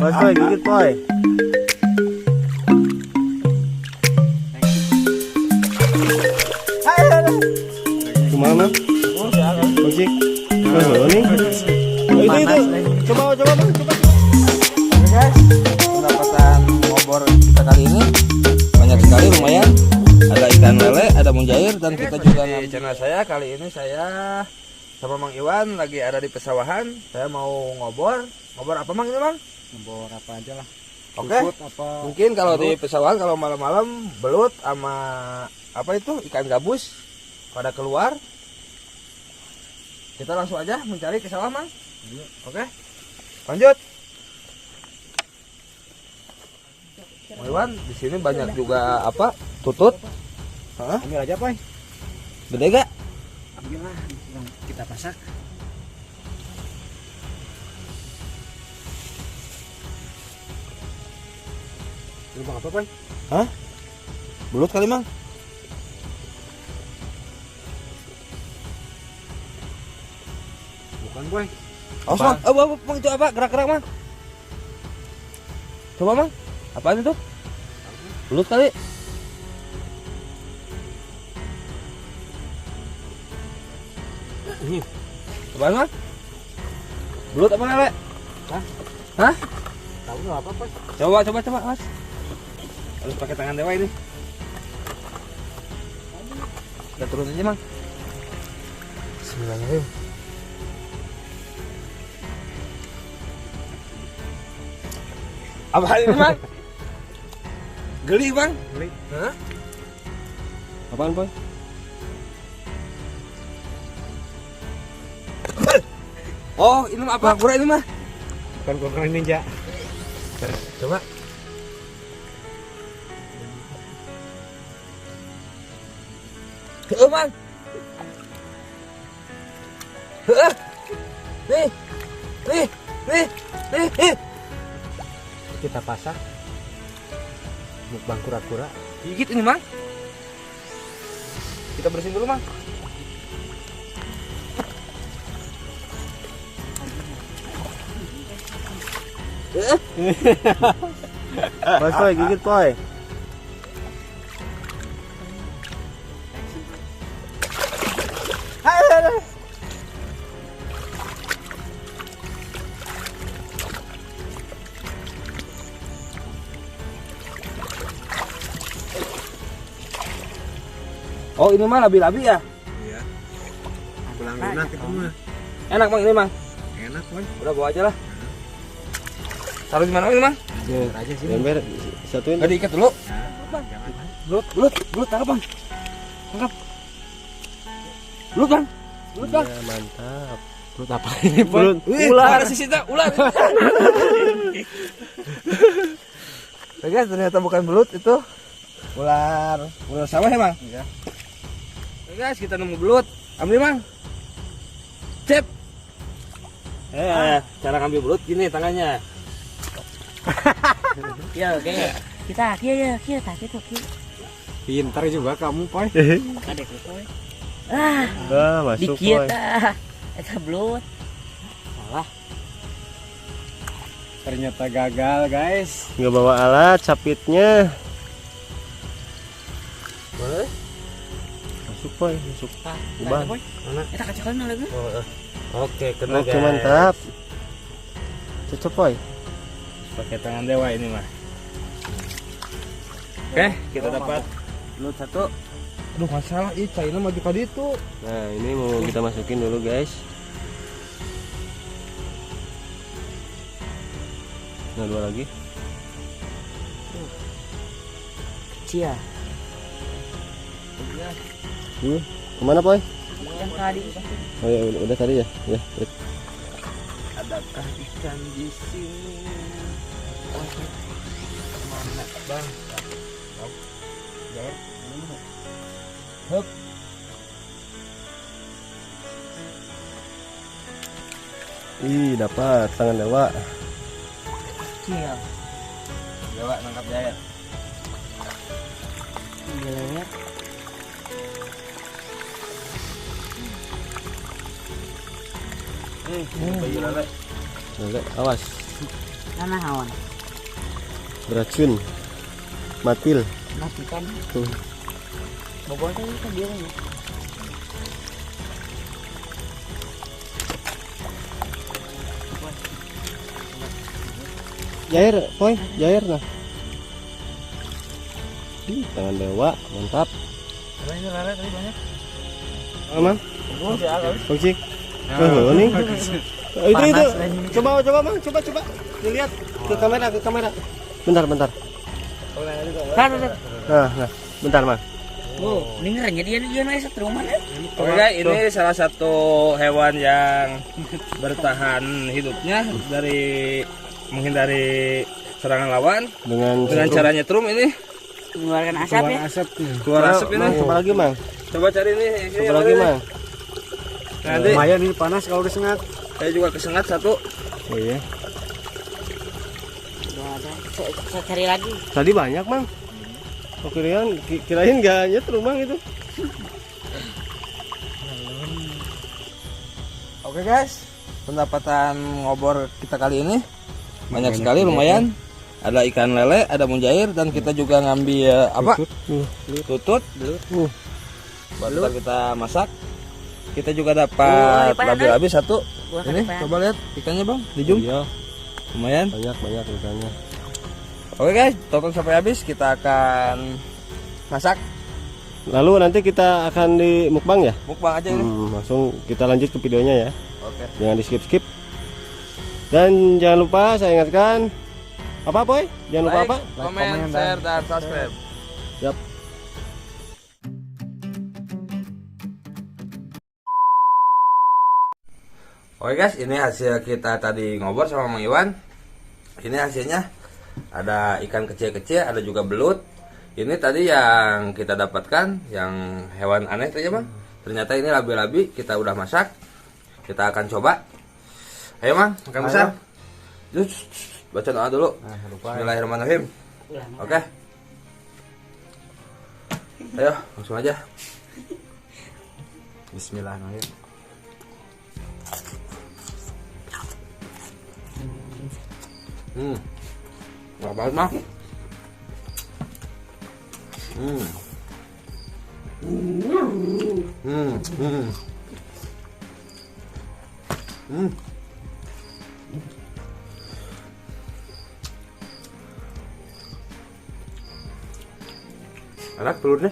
Mas Boy, gigit Boy. Gimana? Musik. Oh, nih. Itu. Coba Bang, coba. Oke guys, pendapatan ngobor kita kali ini banyak sekali, lumayan. Ada ikan lele, ada mujair, dan kita juga di channel saya kali ini saya sama Mang Iwan lagi ada di pesawahan. Saya mau ngobor apa Mang ini Mang? Ngobor apa aja lah. Oke. Mungkin kalau di pesawahan kalau malam-malam belut sama apa itu ikan gabus pada keluar. Kita langsung aja mencari ke sawah Mang. Oke. Lanjut. Mang Iwan, di sini banyak juga apa? Tutut. Hah? Ambil aja, Boy. Gede gak? Ambillah yang kita pasak. Ini Bang apa, Boy? Hah? Belut kali Mang. Bukan, Boy. Oh, Mang. Oh, Mang, itu apa? Gerak-gerak Mang. Coba Mang. Apaan itu? Belut kali. Apaan Mang? Belut apa lele? Hah? Hah? Tahu enggak apa, Boy? Coba Mas. Harus pakai tangan dewa ini. Kita turun aja Mang. Bismillahirrahmanirrahim. Apa ini Mang? Geli Bang? Geli. Hah? Apaan, Boy? Oh, ini mah apa? Kura ini mah? Bukan kura ninja. Coba. Mang. Nih. Kita pasak. Mukbang kura-kura. Gigit ini Mang. Kita bersihin dulu Mang. Mas Boy, gigit Boy. Oh, ini mah labi-labi ya? Iya. Pulang lunak itu mah. Enak Mang ini Mang. Enak, Boy. Udah bawa aja lah. Taruh di mana ini Mang? Aja sih. Ember satuin. Gak diikat dulu. Jangan. Belut, tangkap Bang. Tangkap. Belut Bang. Ya, mantap. Belut apa ini, Boy? Ular sisita, ular. Oke guys, ternyata bukan belut itu. Ular sawah ya Mang? Iya. Oke guys, kita nemu belut. Ambil Mang. Cep. Cara ngambil belut gini tangannya. Ya, oke. Kita kia gitu. Pintar juga kamu, Boy. Ada Boy. Masuk, dikit Boy. Eta belut. Salah. Ternyata gagal, guys. Nggak bawa alat capitnya. Boleh? Masuk Boy, masuk. Ubah. Eta kacekan lagi. Oke, kena Oke, guys. mantap. Cocok Boy. Pakai tangan dewa ini mah. Oke, kita dapat belut satu. Aduh, masalah ih, China maju ke itu. Nah, ini mau kita masukin dulu, guys. Nah, dua lagi. Cia. Kemana Boy? Yang tadi. Oh ya, udah tadi ya. Ya. Adakah ikan di sini? Mana Bang? Hup. Ih, dapat tangan dewa. Cia. Dewa nangkap jair. Gila. Bayi lele. Lele, awas. Mana hawan? Beracun. Matil. Matikan. Tuh. Bobol tadi kan dia nih. Jair, poy, jair nah. Tangan dewa, mantap. Ini lele tadi banyak. Aman. Kocik. Oh, ini. Itu. Coba Mang, coba. Dilihat ke kamera. Bentar. Nah, bentar, Mang. Oh, dengerannya dia naik satu rumah ya. Oke guys, ini salah satu hewan yang bertahan hidupnya dari menghindari serangan lawan dengan cara nyetrum ini. Mengeluarkan asap ya. Keluar asap ini. Coba lagi, Mang. Coba cari ini. Coba lagi, Mang. Nanti Lumayan ini panas kalau disengat. saya juga kesengat satu. Oh iya. Udah ada. Saya cari lagi. Tadi banyak, Mang. Oh, kirain enggak nyetrum, Mang itu. Oke guys, pendapatan ngobor kita kali ini banyak sekali, lumayan. Ada ikan lele, ada mujair, dan kita juga ngambil tutut, buat kita masak. Kita juga dapat labi-labi satu. Ini coba lihat ikannya bang, di zoom. Iya, Lumayan. banyak ikannya. Oke guys, tonton sampai habis, kita akan masak. Lalu nanti kita akan di mukbang ya? Mukbang aja ini. Langsung kita lanjut ke videonya ya. Oke. Jangan di skip. Dan jangan lupa saya ingatkan apa Boy? Jangan lupa apa? Komen, share, dan subscribe. Yap. Oke guys, ini hasil kita tadi ngobrol sama Mang Iwan. Ini hasilnya ada ikan kecil-kecil, ada juga belut. Ini tadi yang kita dapatkan, yang hewan aneh tadi ya Bang. Ternyata ini labi-labi, kita udah masak. Kita akan coba. Ayo Mang, makan besar. Yuk, baca doa dulu. Bismillahirrahmanirrahim. Oke. Ayo, langsung aja. Bismillahirrahmanirrahim. Nggak banget mah. Enak telurnya.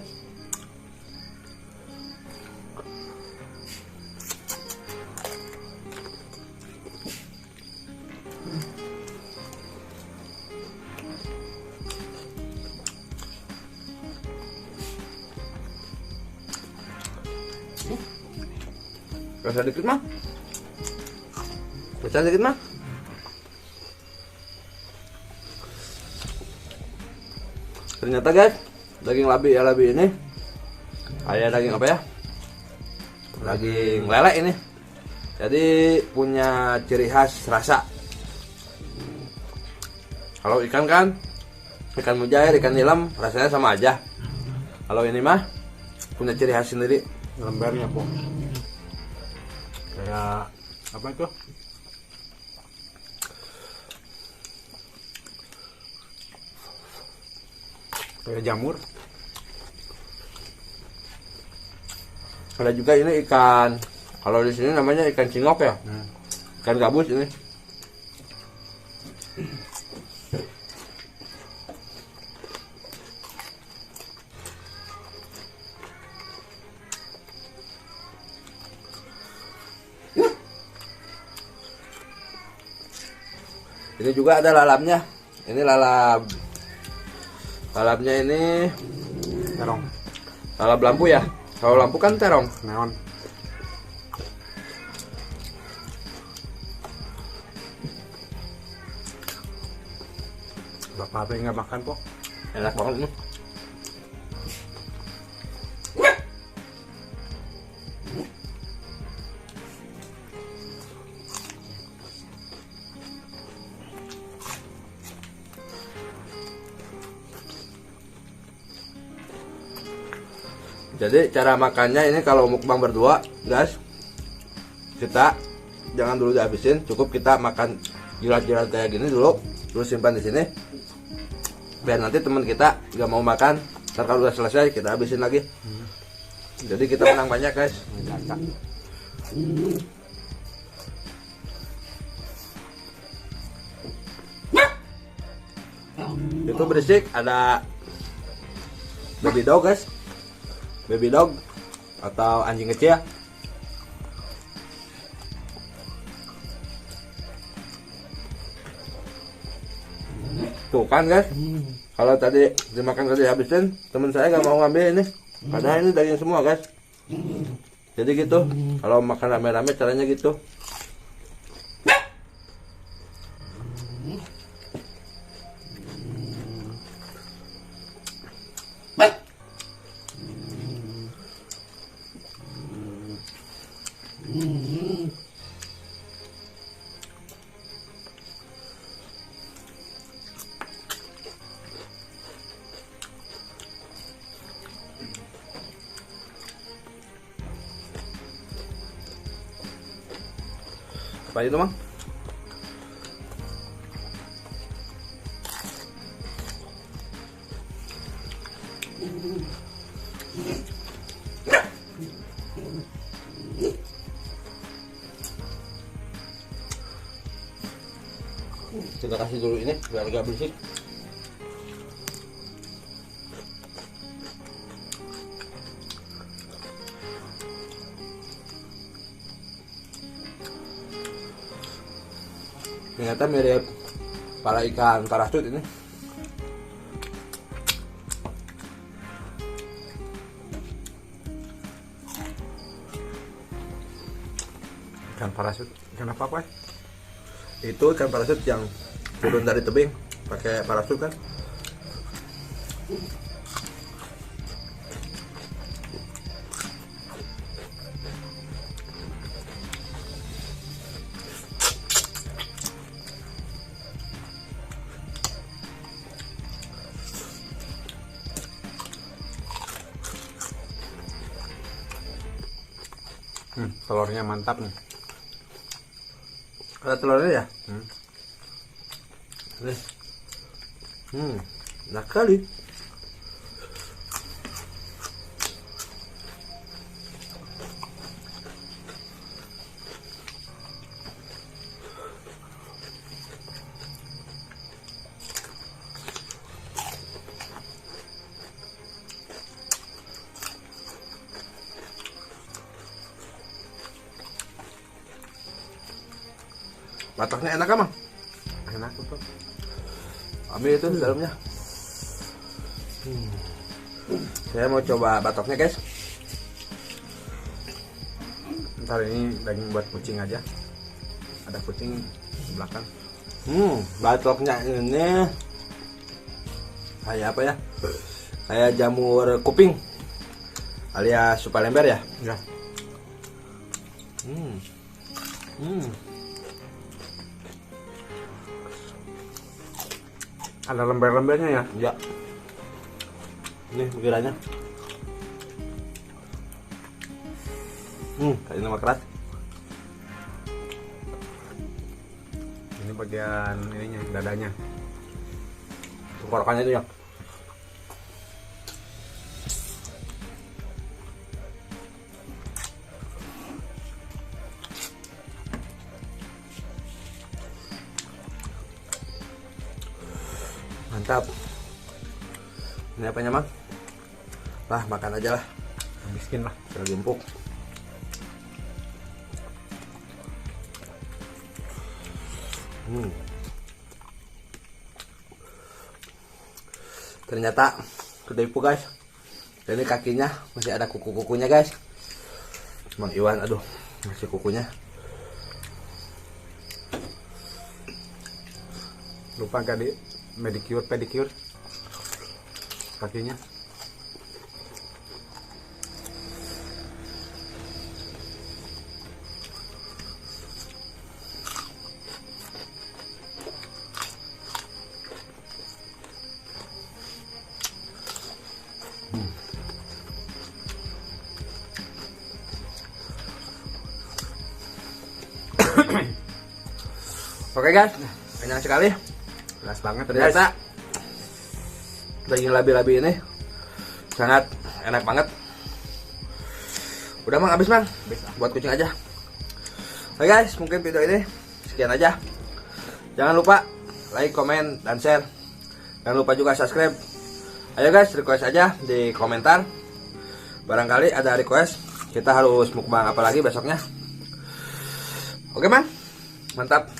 Rasa dikit mah. Rasa dikit mah. Ternyata guys, daging labi ini kayak daging apa ya? Daging lele ini. Jadi punya ciri khas rasa. Kalau ikan kan, ikan mujair, ikan nilam rasanya sama aja. Kalau ini mah punya ciri khas sendiri. Lembarnya po. Kayak apa itu? Kayak jamur. Ada juga ini ikan, kalau di sini namanya ikan cinok ya, ikan gabus ini. Ini juga ada lalapnya. Ini lalap. Lalapnya ini Terong. lalap lampu ya. Kalau lampu kan terong. Neon. Bapak apa yang nggak makan po? Enak banget ini. Jadi cara makannya ini kalau mukbang berdua guys, kita jangan dulu dihabisin, cukup kita makan jilat-jilat kayak gini dulu, terus simpan di sini. Biar nanti teman kita nggak mau makan, ntar kalau udah selesai kita habisin lagi. Jadi kita menang banyak guys. Itu berisik ada baby dog guys, baby dog atau anjing kecil. Tuh kan guys, kalau tadi dimakan tadi habisin, teman saya nggak mau ngambil ini, padahal ini daging semua guys. Jadi gitu, kalau makan rame-rame caranya gitu. Apa itu mang? Kita kasih dulu ini biar agak bersih. Ternyata mirip para ikan parasut ini. Ikan parasut, ikan apa pak? Itu ikan parasut yang turun dari tebing pakai parasut kan? Telurnya mantap nih. Ada telurnya ya? Enak kali. Batoknya enak emang? Enak tuh. Ambil itu di dalamnya. Saya mau coba batoknya guys. Ntar ini daging buat kucing aja. Ada kucing di belakang. Batoknya ini kayak apa ya? Kayak jamur kuping alias supa lember ya? Ya. Ada lembar-lembarnya ya? Ya. Ini ukirannya. Kayak nama keras. Ini bagian ininya, dadanya. Tenggorokannya itu ya. Mantap. Ini apanya mang? Lah makan aja lah. Miskin lah. Lagi empuk. Ternyata kedaipu guys. Dan ini kakinya masih ada kuku-kukunya guys. Mang Iwan aduh masih kukunya. Lupa gak di medicure pedicure kakinya. Oke guys, kenyang sekali. Keras banget guys. Ternyata daging labi-labi ini sangat enak banget. Udah mang, habis mang. Buat kucing aja. Oke guys, mungkin video ini sekian aja. Jangan lupa like, komen, dan share. Jangan lupa juga subscribe. Ayo guys, request aja di komentar. Barangkali ada request, kita harus mukbang apa lagi besoknya. Oke man, mantap.